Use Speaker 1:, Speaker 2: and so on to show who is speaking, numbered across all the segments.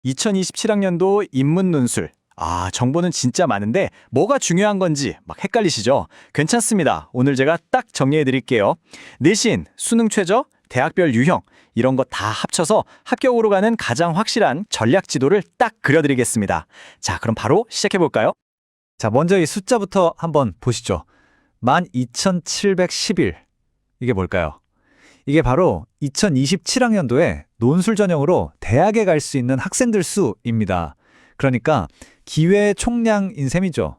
Speaker 1: 2027학년도 인문 논술. 정보는 진짜 많은데 뭐가 중요한 건지 막 헷갈리시죠? 괜찮습니다. 오늘 제가 딱 정리해 드릴게요. 내신, 수능 최저, 대학별 유형 이런 거 다 합쳐서 합격으로 가는 가장 확실한 전략 지도를 딱 그려드리겠습니다. 자, 그럼 바로 시작해 볼까요?
Speaker 2: 자, 먼저 이 숫자부터 한번 보시죠. 12,711. 이게 뭘까요? 이게 바로 2027학년도에 논술 전형으로 대학에 갈 수 있는 학생들 수입니다. 그러니까 기회 총량인 셈이죠.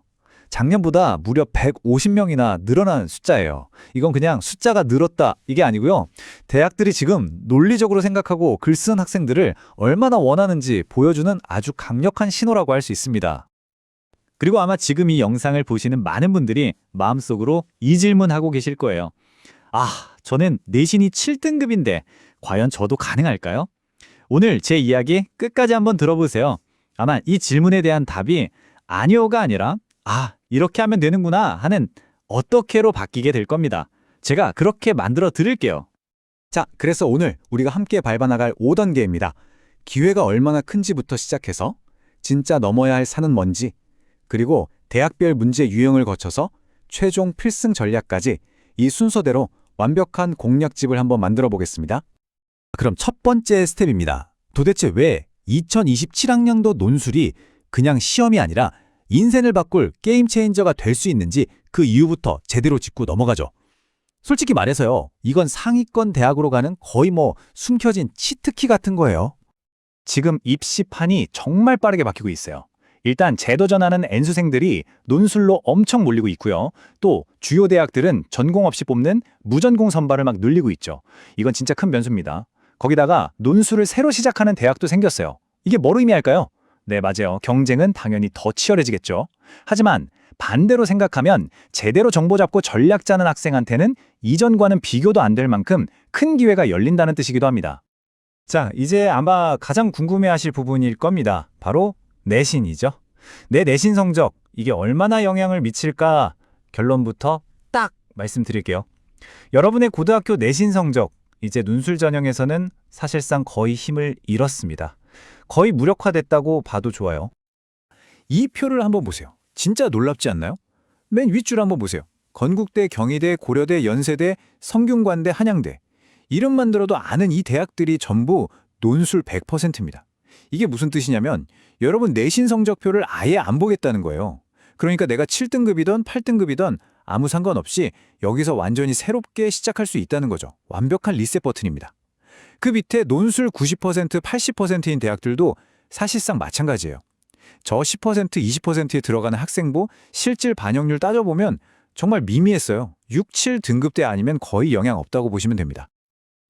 Speaker 2: 작년보다 무려 150명이나 늘어난 숫자예요. 이건 그냥 숫자가 늘었다 이게 아니고요. 대학들이 지금 논리적으로 생각하고 글 쓰는 학생들을 얼마나 원하는지 보여주는 아주 강력한 신호라고 할 수 있습니다. 그리고 아마 지금 이 영상을 보시는 많은 분들이 마음속으로 이 질문하고 계실 거예요. 저는 내신이 7등급인데 과연 저도 가능할까요? 오늘 제 이야기 끝까지 한번 들어보세요. 아마 이 질문에 대한 답이 아니요가 아니라 이렇게 하면 되는구나 하는 어떻게로 바뀌게 될 겁니다. 제가 그렇게 만들어 드릴게요.
Speaker 3: 자, 그래서 오늘 우리가 함께 밟아나갈 5단계입니다. 기회가 얼마나 큰지부터 시작해서 진짜 넘어야 할 산은 뭔지, 그리고 대학별 문제 유형을 거쳐서 최종 필승 전략까지 이 순서대로 완벽한 공략집을 한번 만들어 보겠습니다. 그럼 첫 번째 스텝입니다. 도대체 왜 2027학년도 논술이 그냥 시험이 아니라 인생을 바꿀 게임 체인저가 될 수 있는지 그 이유부터 제대로 짚고 넘어가죠. 솔직히 말해서요, 이건 상위권 대학으로 가는 거의 숨겨진 치트키 같은 거예요.
Speaker 1: 지금 입시판이 정말 빠르게 바뀌고 있어요. 일단 재도전하는 N수생들이 논술로 엄청 몰리고 있고요. 또 주요 대학들은 전공 없이 뽑는 무전공 선발을 막 늘리고 있죠. 이건 진짜 큰 변수입니다. 거기다가 논술을 새로 시작하는 대학도 생겼어요. 이게 뭘 의미할까요? 네, 맞아요. 경쟁은 당연히 더 치열해지겠죠. 하지만 반대로 생각하면 제대로 정보 잡고 전략 짜는 학생한테는 이전과는 비교도 안 될 만큼 큰 기회가 열린다는 뜻이기도 합니다.
Speaker 2: 자, 이제 아마 가장 궁금해하실 부분일 겁니다. 바로 내신이죠. 내 내신 성적, 이게 얼마나 영향을 미칠까? 결론부터 딱 말씀드릴게요. 여러분의 고등학교 내신 성적, 이제 논술 전형에서는 사실상 거의 힘을 잃었습니다. 거의 무력화됐다고 봐도 좋아요. 이 표를 한번 보세요. 진짜 놀랍지 않나요? 맨 윗줄 한번 보세요. 건국대, 경희대, 고려대, 연세대, 성균관대, 한양대. 이름만 들어도 아는 이 대학들이 전부 논술 100%입니다. 이게 무슨 뜻이냐면 여러분 내신 성적표를 아예 안 보겠다는 거예요. 그러니까 내가 7등급이든 8등급이든 아무 상관없이 여기서 완전히 새롭게 시작할 수 있다는 거죠. 완벽한 리셋 버튼입니다. 그 밑에 논술 90%, 80%인 대학들도 사실상 마찬가지예요. 저 10%, 20%에 들어가는 학생부 실질 반영률 따져보면 정말 미미했어요. 6, 7등급대 아니면 거의 영향 없다고 보시면 됩니다.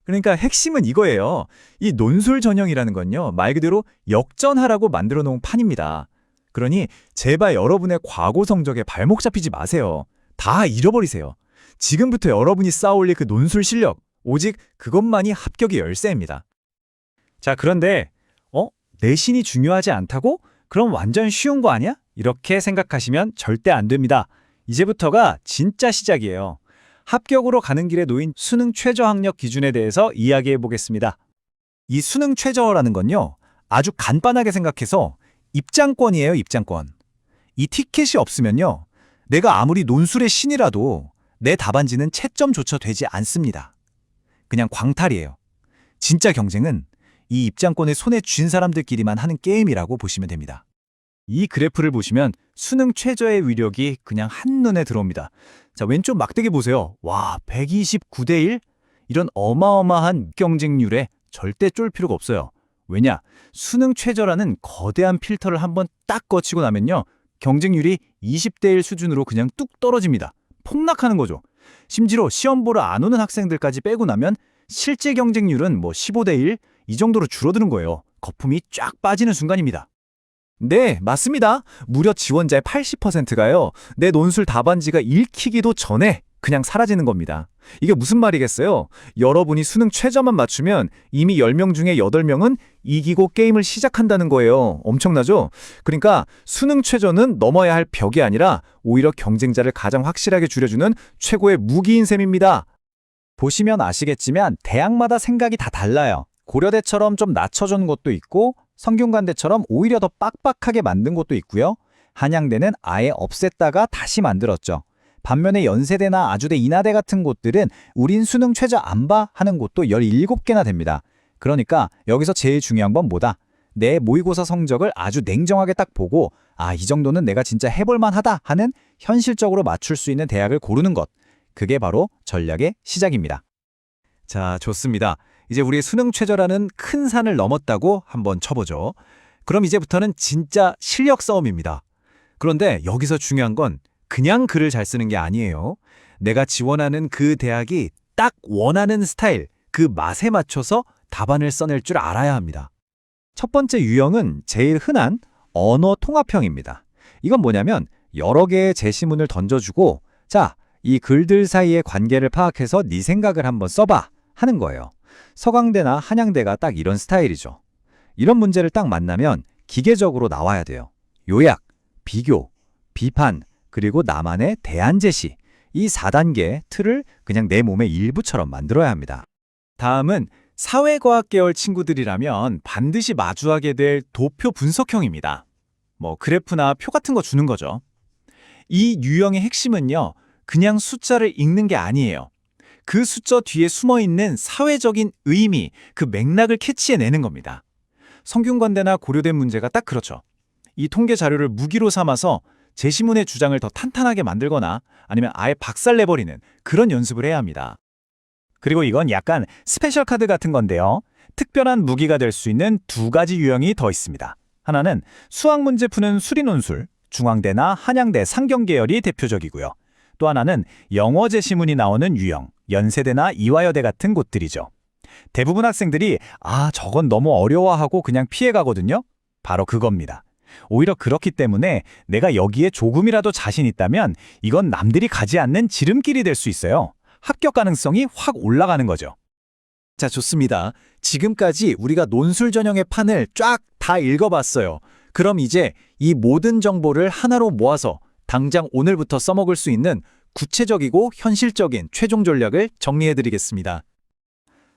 Speaker 2: 그러니까 핵심은 이거예요. 이 논술 전형이라는 건요, 말 그대로 역전하라고 만들어 놓은 판입니다. 그러니 제발 여러분의 과거 성적에 발목 잡히지 마세요. 다 잃어버리세요. 지금부터 여러분이 쌓아올릴 그 논술 실력, 오직 그것만이 합격의 열쇠입니다. 자, 그런데 내신이 중요하지 않다고? 그럼 완전 쉬운 거 아니야? 이렇게 생각하시면 절대 안 됩니다. 이제부터가 진짜 시작이에요. 합격으로 가는 길에 놓인 수능 최저 학력 기준에 대해서 이야기해 보겠습니다. 이 수능 최저라는 건요, 아주 간단하게 생각해서 입장권이에요, 입장권. 이 티켓이 없으면요, 내가 아무리 논술의 신이라도 내 답안지는 채점조차 되지 않습니다. 그냥 광탈이에요. 진짜 경쟁은 이 입장권을 손에 쥔 사람들끼리만 하는 게임이라고 보시면 됩니다. 이 그래프를 보시면 수능 최저의 위력이 그냥 한눈에 들어옵니다. 자, 왼쪽 막대기 보세요. 와, 129대 1? 이런 어마어마한 경쟁률에 절대 쫄 필요가 없어요. 왜냐? 수능 최저라는 거대한 필터를 한번 딱 거치고 나면요, 경쟁률이 20대 1 수준으로 그냥 뚝 떨어집니다. 폭락하는 거죠. 심지어 시험 보러 안 오는 학생들까지 빼고 나면 실제 경쟁률은 15대 1? 이 정도로 줄어드는 거예요. 거품이 쫙 빠지는 순간입니다. 네, 맞습니다. 무려 지원자의 80%가요. 내 논술 답안지가 읽히기도 전에 그냥 사라지는 겁니다. 이게 무슨 말이겠어요? 여러분이 수능 최저만 맞추면 이미 10명 중에 8명은 이기고 게임을 시작한다는 거예요. 엄청나죠? 그러니까 수능 최저는 넘어야 할 벽이 아니라 오히려 경쟁자를 가장 확실하게 줄여주는 최고의 무기인 셈입니다. 보시면 아시겠지만 대학마다 생각이 다 달라요. 고려대처럼 좀 낮춰준 곳도 있고 성균관대처럼 오히려 더 빡빡하게 만든 곳도 있고요. 한양대는 아예 없앴다가 다시 만들었죠. 반면에 연세대나 아주대, 인하대 같은 곳들은 우린 수능 최저 안 봐 하는 곳도 17개나 됩니다. 그러니까 여기서 제일 중요한 건 뭐다? 내 모의고사 성적을 아주 냉정하게 딱 보고 이 정도는 내가 진짜 해볼 만하다 하는 현실적으로 맞출 수 있는 대학을 고르는 것. 그게 바로 전략의 시작입니다.
Speaker 3: 자, 좋습니다. 이제 우리의 수능 최저라는 큰 산을 넘었다고 한번 쳐보죠. 그럼 이제부터는 진짜 실력 싸움입니다. 그런데 여기서 중요한 건 그냥 글을 잘 쓰는 게 아니에요. 내가 지원하는 그 대학이 딱 원하는 스타일, 그 맛에 맞춰서 답안을 써낼 줄 알아야 합니다.
Speaker 2: 첫 번째 유형은 제일 흔한 언어 통합형입니다. 이건 뭐냐면 여러 개의 제시문을 던져주고 자, 이 글들 사이의 관계를 파악해서 네 생각을 한번 써봐 하는 거예요. 서강대나 한양대가 딱 이런 스타일이죠. 이런 문제를 딱 만나면 기계적으로 나와야 돼요. 요약, 비교, 비판, 그리고 나만의 대안 제시. 이 4단계 틀을 그냥 내 몸의 일부처럼 만들어야 합니다.
Speaker 1: 다음은 사회과학 계열 친구들이라면 반드시 마주하게 될 도표 분석형입니다. 뭐 그래프나 표 같은 거 주는 거죠. 이 유형의 핵심은요, 그냥 숫자를 읽는 게 아니에요. 그 숫자 뒤에 숨어있는 사회적인 의미, 그 맥락을 캐치해내는 겁니다. 성균관대나 고려대 문제가 딱 그렇죠. 이 통계 자료를 무기로 삼아서 제시문의 주장을 더 탄탄하게 만들거나 아니면 아예 박살내버리는 그런 연습을 해야 합니다.
Speaker 2: 그리고 이건 약간 스페셜 카드 같은 건데요. 특별한 무기가 될 수 있는 두 가지 유형이 더 있습니다. 하나는 수학 문제 푸는 수리논술, 중앙대나 한양대 상경 계열이 대표적이고요. 또 하나는 영어 제시문이 나오는 유형, 연세대나 이화여대 같은 곳들이죠. 대부분 학생들이 저건 너무 어려워하고 그냥 피해가거든요. 바로 그겁니다. 오히려 그렇기 때문에 내가 여기에 조금이라도 자신 있다면 이건 남들이 가지 않는 지름길이 될 수 있어요. 합격 가능성이 확 올라가는 거죠.
Speaker 1: 자, 좋습니다. 지금까지 우리가 논술 전형의 판을 쫙 다 읽어봤어요. 그럼 이제 이 모든 정보를 하나로 모아서 당장 오늘부터 써먹을 수 있는 구체적이고 현실적인 최종 전략을 정리해드리겠습니다.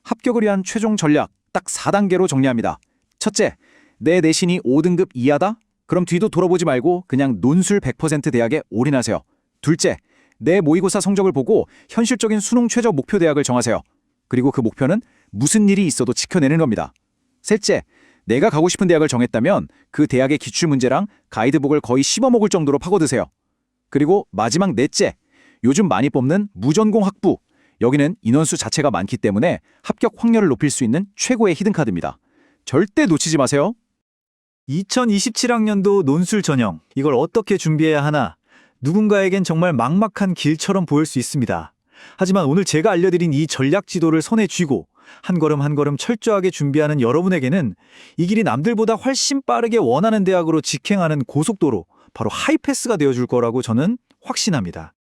Speaker 1: 합격을 위한 최종 전략 딱 4단계로 정리합니다. 첫째, 내 내신이 5등급 이하다? 그럼 뒤도 돌아보지 말고 그냥 논술 100% 대학에 올인하세요. 둘째, 내 모의고사 성적을 보고 현실적인 수능 최저 목표 대학을 정하세요. 그리고 그 목표는 무슨 일이 있어도 지켜내는 겁니다. 셋째, 내가 가고 싶은 대학을 정했다면 그 대학의 기출문제랑 가이드북을 거의 씹어먹을 정도로 파고드세요. 그리고 마지막 넷째, 요즘 많이 뽑는 무전공 학부. 여기는 인원수 자체가 많기 때문에 합격 확률을 높일 수 있는 최고의 히든카드입니다. 절대 놓치지 마세요. 2027학년도 논술 전형, 이걸 어떻게 준비해야 하나? 누군가에겐 정말 막막한 길처럼 보일 수 있습니다. 하지만 오늘 제가 알려드린 이 전략 지도를 손에 쥐고 한 걸음 한 걸음 철저하게 준비하는 여러분에게는 이 길이 남들보다 훨씬 빠르게 원하는 대학으로 직행하는 고속도로, 바로 하이패스가 되어줄 거라고 저는 확신합니다.